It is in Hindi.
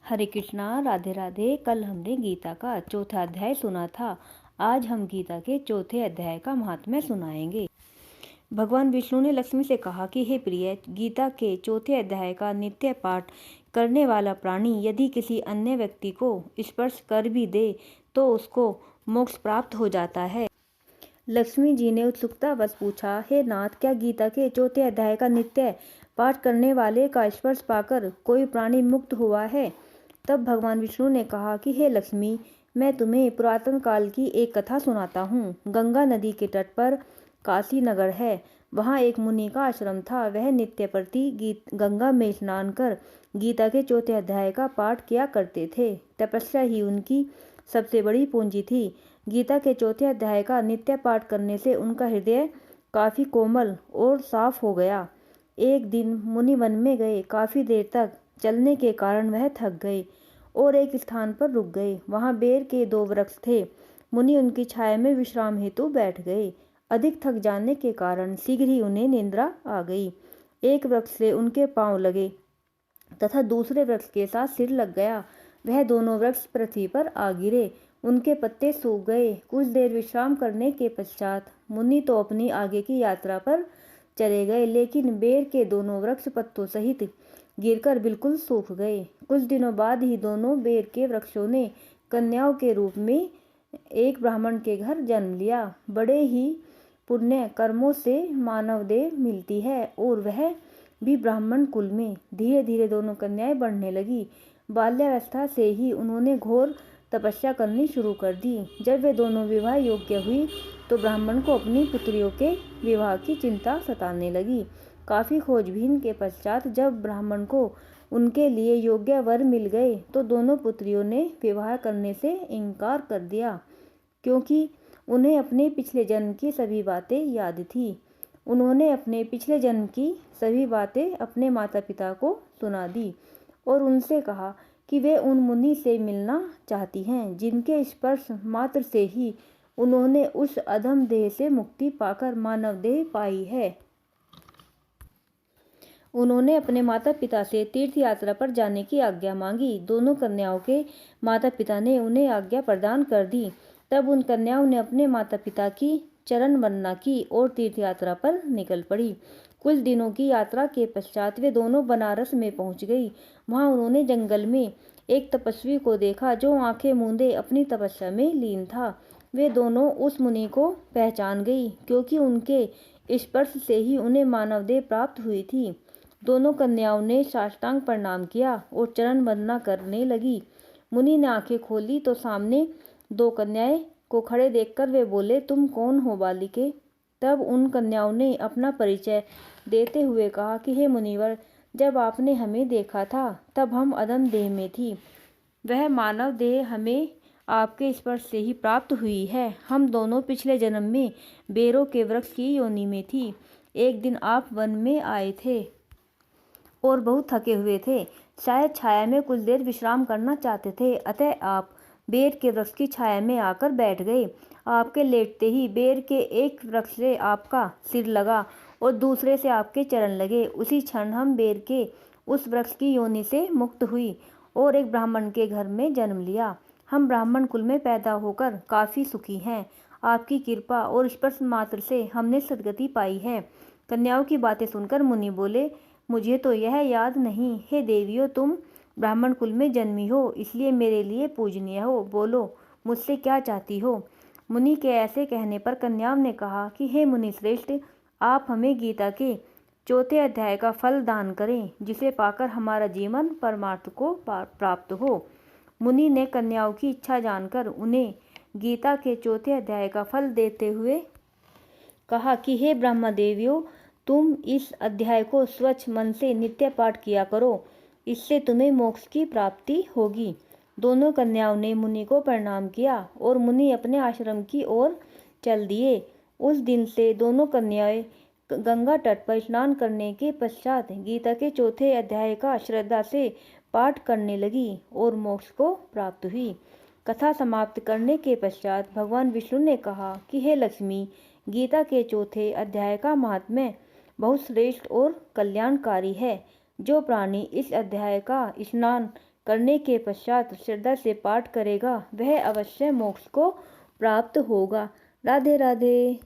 हरे कृष्णा, राधे राधे। कल हमने गीता का चौथा अध्याय सुना था। आज हम गीता के चौथे अध्याय का महात्म्य सुनाएंगे। भगवान विष्णु ने लक्ष्मी से कहा कि हे प्रिय, गीता के चौथे अध्याय का नित्य पाठ करने वाला प्राणी यदि किसी अन्य व्यक्ति को स्पर्श कर भी दे तो उसको मोक्ष प्राप्त हो जाता है। लक्ष्मी जी ने उत्सुकतावश पूछा, हे नाथ, क्या गीता के चौथे अध्याय का नित्य पाठ करने वाले का स्पर्श पाकर कोई प्राणी मुक्त हुआ है? तब भगवान विष्णु ने कहा कि हे लक्ष्मी, मैं तुम्हें पुरातन काल की एक कथा सुनाता हूँ। गंगा नदी के तट पर काशी नगर है। वहाँ एक मुनि का आश्रम था। वह नित्य प्रति गंगा में स्नान कर गीता के चौथे अध्याय का पाठ किया करते थे। तपस्या ही उनकी सबसे बड़ी पूंजी थी। गीता के चौथे अध्याय का नित्य पाठ करने से उनका हृदय काफी कोमल और साफ हो गया। एक दिन मुनि वन में गए। काफी देर तक चलने के कारण वह थक गए और एक स्थान पर रुक गए। वहां बेर के 2 वृक्ष थे। मुनि उनकी छाया में विश्राम हेतु बैठ गए। अधिक थक जाने के कारण शीघ्र ही उन्हें निद्रा आ गई। एक वृक्ष से उनके पांव लगे तथा दूसरे वृक्ष के साथ सिर लग गया। वह दोनों वृक्ष पृथ्वी पर आ गिरे। उनके पत्ते सूख गए। कुछ देर विश्राम करने के पश्चात मुनि तो अपनी आगे की यात्रा पर चले गए, लेकिन बेर के दोनों वृक्ष पत्तों सहित गिरकर बिल्कुल सूख गए। कुछ दिनों बाद ही दोनों बेर के वृक्षों ने कन्याओं के रूप में एक ब्राह्मण के घर जन्म लिया। बड़े ही पुण्य कर्मों से मानव देह मिलती है और वह भी ब्राह्मण कुल में। धीरे धीरे दोनों कन्याएं बढ़ने लगी। बाल्यावस्था से ही उन्होंने घोर तपस्या करनी शुरू कर दी। जब वे दोनों विवाह योग्य हुई तो ब्राह्मण को अपनी पुत्रियों के विवाह की चिंता सताने लगी। काफी खोजबीन के पश्चात जब ब्राह्मण को उनके लिए योग्य वर मिल गए तो दोनों पुत्रियों ने विवाह करने से इनकार कर दिया, क्योंकि उन्हें अपने पिछले जन्म की सभी बातें याद थी। उन्होंने अपने पिछले जन्म की सभी बातें अपने माता पिता को सुना दी और उनसे कहा कि वे उन मुनि से मिलना चाहती हैं जिनके स्पर्श मात्र से ही उन्होंने उस अधम देह से मुक्ति पाकर मानव देह पाई है। उन्होंने अपने माता पिता से तीर्थ यात्रा पर जाने की आज्ञा मांगी। दोनों कन्याओं के माता पिता ने उन्हें आज्ञा प्रदान कर दी। तब उन कन्याओं ने अपने माता पिता की चरण वंदना की और तीर्थ यात्रा पर निकल पड़ी। कुछ दिनों की यात्रा के पश्चात वे दोनों बनारस में पहुंच गई। वहां उन्होंने जंगल में एक तपस्वी को देखा जो आंखें मूंदे अपनी तपस्या में लीन था। वे दोनों उस मुनि को पहचान गई, क्योंकि उनके स्पर्श से ही उन्हें मानव देह प्राप्त हुई थी। दोनों कन्याओं ने साष्टांग प्रणाम किया और चरण वंदना करने लगी। मुनि ने आंखें खोली तो सामने 2 कन्याएं को खड़े देखकर वे बोले, तुम कौन हो बालिके? तब उन कन्याओं ने अपना परिचय देते हुए कहा कि हे मुनिवर, जब आपने हमें देखा था तब हम अधम देह में थी। वह मानव देह हमें आपके स्पर्श से ही प्राप्त हुई है। हम दोनों पिछले जन्म में बेरों के वृक्ष की योनि में थी। एक दिन आप वन में आए थे और बहुत थके हुए थे। शायद छाया में कुछ देर विश्राम करना चाहते थे, अतः आप बेर के वृक्ष की छाया में आकर बैठ गए। आपके लेटते ही बेर के एक वृक्ष से आपका सिर लगा और दूसरे से आपके चरण लगे। उसी क्षण हम बेर के उस वृक्ष की योनि से मुक्त हुई और एक ब्राह्मण के घर में जन्म लिया। हम ब्राह्मण कुल में पैदा होकर काफी सुखी हैं। आपकी कृपा और स्पर्श मात्र से हमने सद्गति पाई है। कन्याओं की बातें सुनकर मुनि बोले, मुझे तो यह याद नहीं। हे देवियों, तुम ब्राह्मण कुल में जन्मी हो, इसलिए मेरे लिए पूजनीय हो। बोलो, मुझसे क्या चाहती हो? मुनि के ऐसे कहने पर कन्याओं ने कहा कि हे मुनि श्रेष्ठ, आप हमें गीता के चौथे अध्याय का फल दान करें, जिसे पाकर हमारा जीवन परमार्थ को प्राप्त हो। मुनि ने कन्याओं की इच्छा जानकर उन्हें गीता के चौथे अध्याय का फल देते हुए कहा कि हे ब्रह्मा देवियों, तुम इस अध्याय को स्वच्छ मन से नित्य पाठ किया करो, इससे तुम्हें मोक्ष की प्राप्ति होगी। दोनों कन्याओं ने मुनि को प्रणाम किया और मुनि अपने आश्रम की ओर चल दिए। उस दिन से दोनों कन्याएं गंगा तट पर स्नान करने के पश्चात गीता के चौथे अध्याय का श्रद्धा से पाठ करने लगी और मोक्ष को प्राप्त हुई। कथा समाप्त करने के पश्चात भगवान विष्णु ने कहा कि हे लक्ष्मी, गीता के चौथे अध्याय का महात्म्य बहुत श्रेष्ठ और कल्याणकारी है। जो प्राणी इस अध्याय का स्नान करने के पश्चात श्रद्धा से पाठ करेगा वह अवश्य मोक्ष को प्राप्त होगा। राधे राधे।